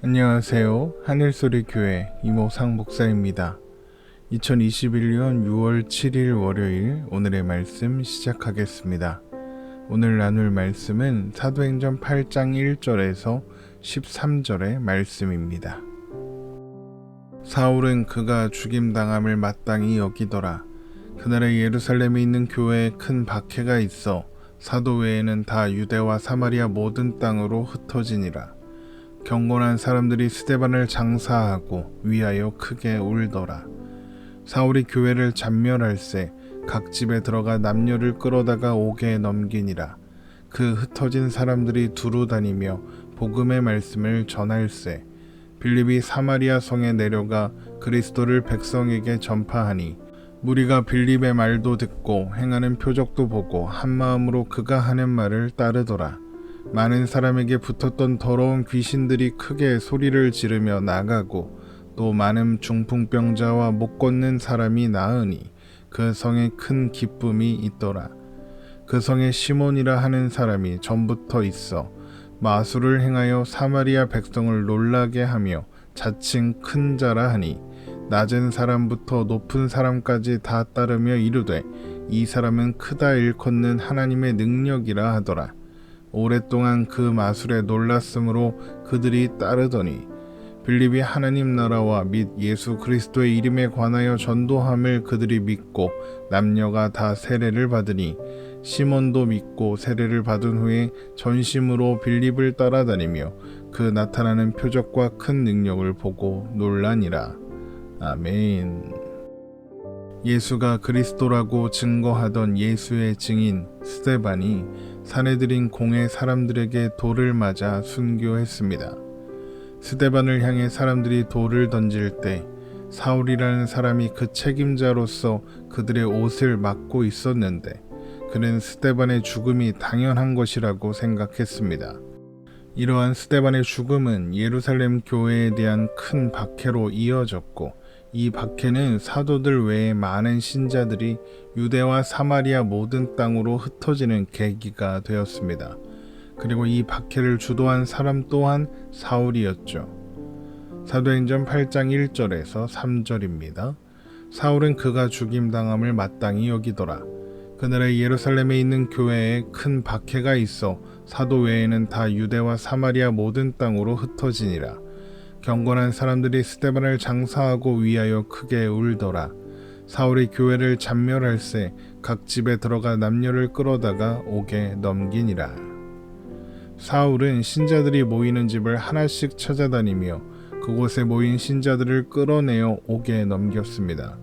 안녕하세요. 하늘소리교회 이모상 목사입니다. 2021년 6월 7일 월요일 오늘의 말씀 시작하겠습니다. 오늘 나눌 말씀은 사도행전 8장 1절에서 13절의 말씀입니다. 사울은 그가 죽임당함을 마땅히 여기더라. 그날에 예루살렘에 있는 교회에 큰 박해가 있어 사도 외에는 다 유대와 사마리아 모든 땅으로 흩어지니라. 경건한 사람들이 스데반을 장사하고 위하여 크게 울더라. 사울이 교회를 잔멸할세 각 집에 들어가 남녀를 끌어다가 옥에 넘기니라. 그 흩어진 사람들이 두루 다니며 복음의 말씀을 전할세 빌립이 사마리아 성에 내려가 그리스도를 백성에게 전파하니 무리가 빌립의 말도 듣고 행하는 표적도 보고 한마음으로 그가 하는 말을 따르더라. 많은 사람에게 붙었던 더러운 귀신들이 크게 소리를 지르며 나가고 또 많은 중풍병자와 못 걷는 사람이 나으니 그 성에 큰 기쁨이 있더라. 그 성에 시몬이라 하는 사람이 전부터 있어 마술을 행하여 사마리아 백성을 놀라게 하며 자칭 큰 자라 하니 낮은 사람부터 높은 사람까지 다 따르며 이르되 이 사람은 크다 일컫는 하나님의 능력이라 하더라. 오랫동안 그 마술에 놀랐으므로 그들이 따르더니 빌립이 하나님 나라와 및 예수 그리스도의 이름에 관하여 전도함을 그들이 믿고 남녀가 다 세례를 받으니 시몬도 믿고 세례를 받은 후에 전심으로 빌립을 따라다니며 그 나타나는 표적과 큰 능력을 보고 놀라니라. 아멘. 예수가 그리스도라고 증거하던 예수의 증인 스데반이 사내들인 공회 사람들에게 돌을 맞아 순교했습니다. 스데반을 향해 사람들이 돌을 던질 때 사울이라는 사람이 그 책임자로서 그들의 옷을 막고 있었는데 그는 스데반의 죽음이 당연한 것이라고 생각했습니다. 이러한 스데반의 죽음은 예루살렘 교회에 대한 큰 박해로 이어졌고 이 박해는 사도들 외에 많은 신자들이 유대와 사마리아 모든 땅으로 흩어지는 계기가 되었습니다. 그리고 이 박해를 주도한 사람 또한 사울이었죠. 사도행전 8장 1절에서 3절입니다. 사울은 그가 죽임당함을 마땅히 여기더라. 그날에 예루살렘에 있는 교회에 큰 박해가 있어 사도 외에는 다 유대와 사마리아 모든 땅으로 흩어지니라. 경건한 사람들이 스데반을 장사하고 위하여 크게 울더라. 사울이 교회를 잔멸할세 각 집에 들어가 남녀를 끌어다가 옥에 넘기니라. 사울은 신자들이 모이는 집을 하나씩 찾아다니며 그곳에 모인 신자들을 끌어내어 옥에 넘겼습니다.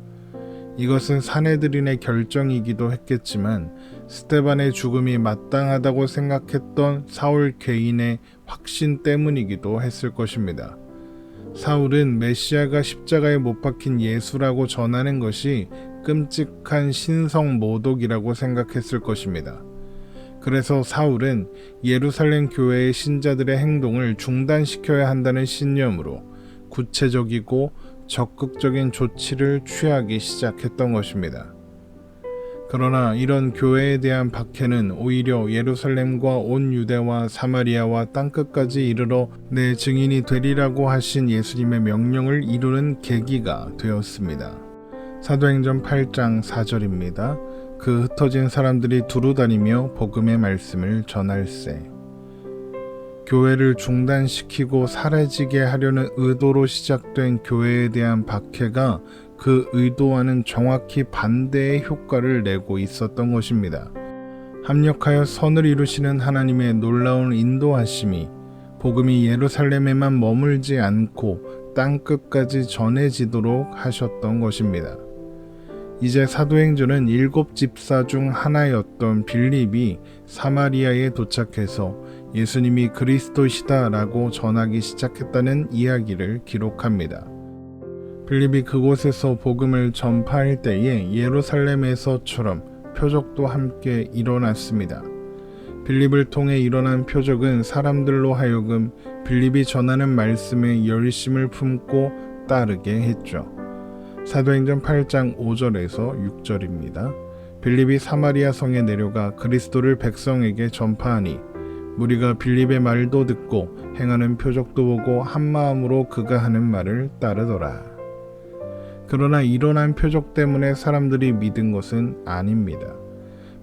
이것은 사내들인의 결정이기도 했겠지만 스데반의 죽음이 마땅하다고 생각했던 사울 개인의 확신 때문이기도 했을 것입니다. 사울은 메시아가 십자가에 못 박힌 예수라고 전하는 것이 끔찍한 신성 모독이라고 생각했을 것입니다. 그래서 사울은 예루살렘 교회의 신자들의 행동을 중단시켜야 한다는 신념으로 구체적이고 적극적인 조치를 취하기 시작했던 것입니다. 그러나 이런 교회에 대한 박해는 오히려 예루살렘과 온 유대와 사마리아와 땅끝까지 이르러 내 증인이 되리라고 하신 예수님의 명령을 이루는 계기가 되었습니다. 사도행전 8장 4절입니다. 그 흩어진 사람들이 두루 다니며 복음의 말씀을 전할세. 교회를 중단시키고 사라지게 하려는 의도로 시작된 교회에 대한 박해가 그 의도와는 정확히 반대의 효과를 내고 있었던 것입니다. 합력하여 선을 이루시는 하나님의 놀라운 인도하심이 복음이 예루살렘에만 머물지 않고 땅끝까지 전해지도록 하셨던 것입니다. 이제 사도행전은 7 집사 중 하나였던 빌립이 사마리아에 도착해서 예수님이 그리스도시다라고 전하기 시작했다는 이야기를 기록합니다. 빌립이 그곳에서 복음을 전파할 때에 예루살렘에서처럼 표적도 함께 일어났습니다. 빌립을 통해 일어난 표적은 사람들로 하여금 빌립이 전하는 말씀에 열심을 품고 따르게 했죠. 사도행전 8장 5절에서 6절입니다. 빌립이 사마리아 성에 내려가 그리스도를 백성에게 전파하니 무리가 빌립의 말도 듣고 행하는 표적도 보고 한마음으로 그가 하는 말을 따르더라. 그러나 일어난 표적 때문에 사람들이 믿은 것은 아닙니다.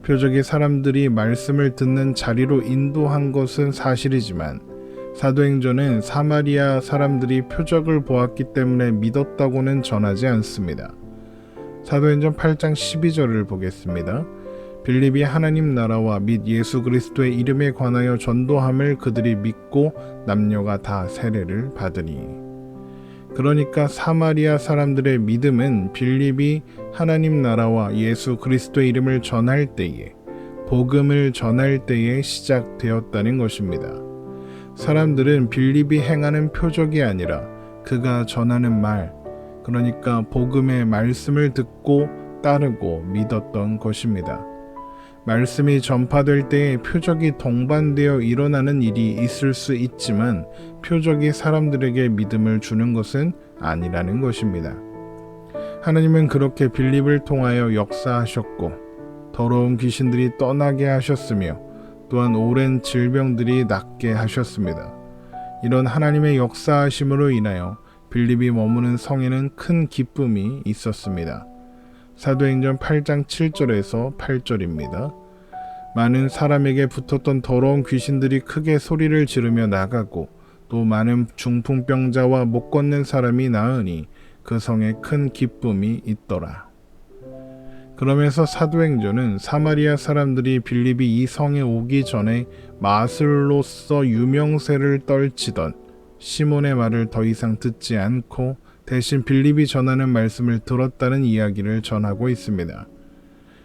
표적이 사람들이 말씀을 듣는 자리로 인도한 것은 사실이지만 사도행전은 사마리아 사람들이 표적을 보았기 때문에 믿었다고는 전하지 않습니다. 사도행전 8장 12절을 보겠습니다. 빌립이 하나님 나라와 및 예수 그리스도의 이름에 관하여 전도함을 그들이 믿고 남녀가 다 세례를 받으니. 그러니까 사마리아 사람들의 믿음은 빌립이 하나님 나라와 예수 그리스도의 이름을 전할 때에, 복음을 전할 때에 시작되었다는 것입니다. 사람들은 빌립이 행하는 표적이 아니라 그가 전하는 말, 그러니까 복음의 말씀을 듣고 따르고 믿었던 것입니다. 말씀이 전파될 때에 표적이 동반되어 일어나는 일이 있을 수 있지만 표적이 사람들에게 믿음을 주는 것은 아니라는 것입니다. 하나님은 그렇게 빌립을 통하여 역사하셨고 더러운 귀신들이 떠나게 하셨으며 또한 오랜 질병들이 낫게 하셨습니다. 이런 하나님의 역사하심으로 인하여 빌립이 머무는 성에는 큰 기쁨이 있었습니다. 사도행전 8장 7절에서 8절입니다. 많은 사람에게 붙었던 더러운 귀신들이 크게 소리를 지르며 나가고 또 많은 중풍병자와 못 걷는 사람이 나으니 그 성에 큰 기쁨이 있더라. 그러면서 사도행전은 사마리아 사람들이 빌립이 이 성에 오기 전에 마술로서 유명세를 떨치던 시몬의 말을 더 이상 듣지 않고 대신 빌립이 전하는 말씀을 들었다는 이야기를 전하고 있습니다.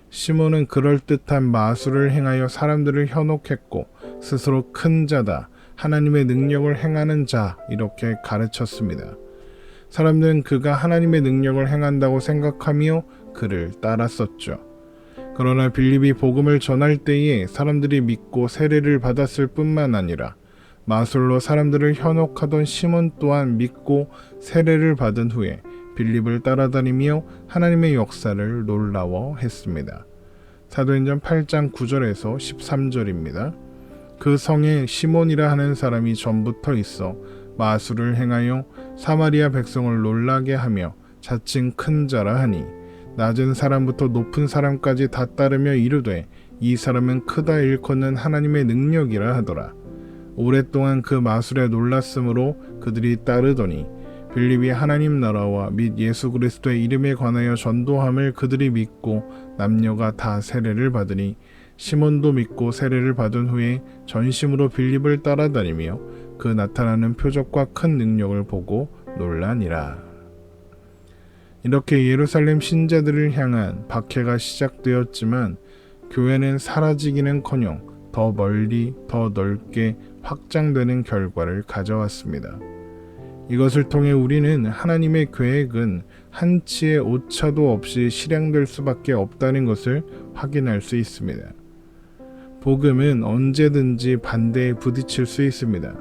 시몬은 그럴듯한 마술을 행하여 사람들을 현혹했고 스스로 큰 자다, 하나님의 능력을 행하는 자 이렇게 가르쳤습니다. 사람들은 그가 하나님의 능력을 행한다고 생각하며 그를 따랐었죠. 그러나 빌립이 복음을 전할 때에 사람들이 믿고 세례를 받았을 뿐만 아니라 마술로 사람들을 현혹하던 시몬 또한 믿고 세례를 받은 후에 빌립을 따라다니며 하나님의 역사를 놀라워했습니다. 사도행전 8장 9절에서 13절입니다. 그 성에 시몬이라 하는 사람이 전부터 있어 마술을 행하여 사마리아 백성을 놀라게 하며 자칭 큰 자라 하니 낮은 사람부터 높은 사람까지 다 따르며 이르되 이 사람은 크다 일컫는 하나님의 능력이라 하더라. 오랫동안 그 마술에 놀랐으므로 그들이 따르더니 빌립이 하나님 나라와 및 예수 그리스도의 이름에 관하여 전도함을 그들이 믿고 남녀가 다 세례를 받으니 시몬도 믿고 세례를 받은 후에 전심으로 빌립을 따라다니며 그 나타나는 표적과 큰 능력을 보고 놀라니라. 이렇게 예루살렘 신자들을 향한 박해가 시작되었지만 교회는 사라지기는커녕 더 멀리 더 넓게 확장되는 결과를 가져왔습니다. 이것을 통해 우리는 하나님의 계획은 한치의 오차도 없이 실행될 수밖에 없다는 것을 확인할 수 있습니다. 복음은 언제든지 반대에 부딪힐 수 있습니다.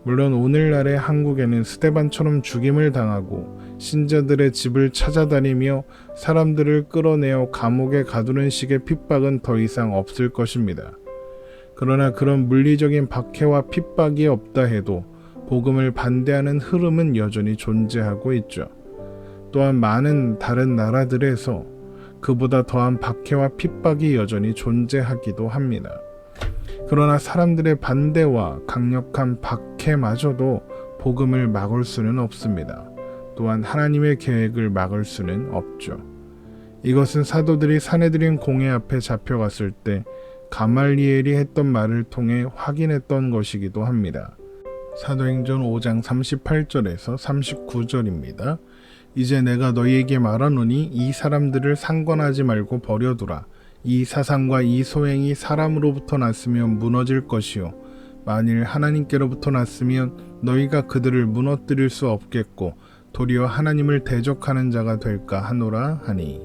물론 오늘날의 한국에는 스데반처럼 죽임을 당하고 신자들의 집을 찾아다니며 사람들을 끌어내어 감옥에 가두는 식의 핍박은 더 이상 없을 것입니다. 그러나 그런 물리적인 박해와 핍박이 없다 해도 복음을 반대하는 흐름은 여전히 존재하고 있죠. 또한 많은 다른 나라들에서 그보다 더한 박해와 핍박이 여전히 존재하기도 합니다. 그러나 사람들의 반대와 강력한 박해마저도 복음을 막을 수는 없습니다. 또한 하나님의 계획을 막을 수는 없죠. 이것은 사도들이 사내들인 공회 앞에 잡혀갔을 때 가말리엘이 했던 말을 통해 확인했던 것이기도 합니다. 사도행전 5장 38절에서 39절입니다. 이제 내가 너희에게 말하노니 이 사람들을 상관하지 말고 버려두라. 이 사상과 이 소행이 사람으로부터 났으면 무너질 것이요 만일 하나님께로부터 났으면 너희가 그들을 무너뜨릴 수 없겠고 도리어 하나님을 대적하는 자가 될까 하노라 하니.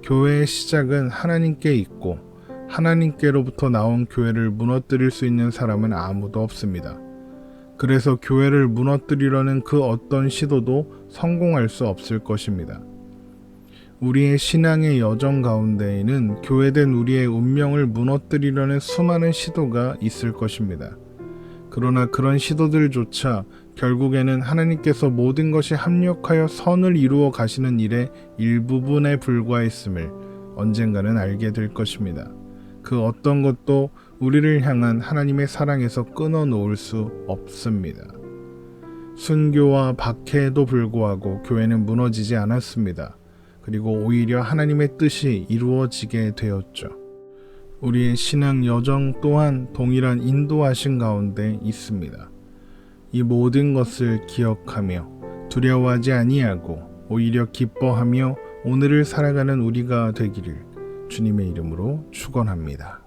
교회의 시작은 하나님께 있고 하나님께로부터 나온 교회를 무너뜨릴 수 있는 사람은 아무도 없습니다. 그래서 교회를 무너뜨리려는 그 어떤 시도도 성공할 수 없을 것입니다. 우리의 신앙의 여정 가운데에는 교회된 우리의 운명을 무너뜨리려는 수많은 시도가 있을 것입니다. 그러나 그런 시도들조차 결국에는 하나님께서 모든 것이 합력하여 선을 이루어 가시는 일의 일부분에 불과했음을 언젠가는 알게 될 것입니다. 그 어떤 것도 우리를 향한 하나님의 사랑에서 끊어놓을 수 없습니다. 순교와 박해에도 불구하고 교회는 무너지지 않았습니다. 그리고 오히려 하나님의 뜻이 이루어지게 되었죠. 우리의 신앙 여정 또한 동일한 인도하신 가운데 있습니다. 이 모든 것을 기억하며 두려워하지 아니하고 오히려 기뻐하며 오늘을 살아가는 우리가 되기를 주님의 이름으로 축원합니다.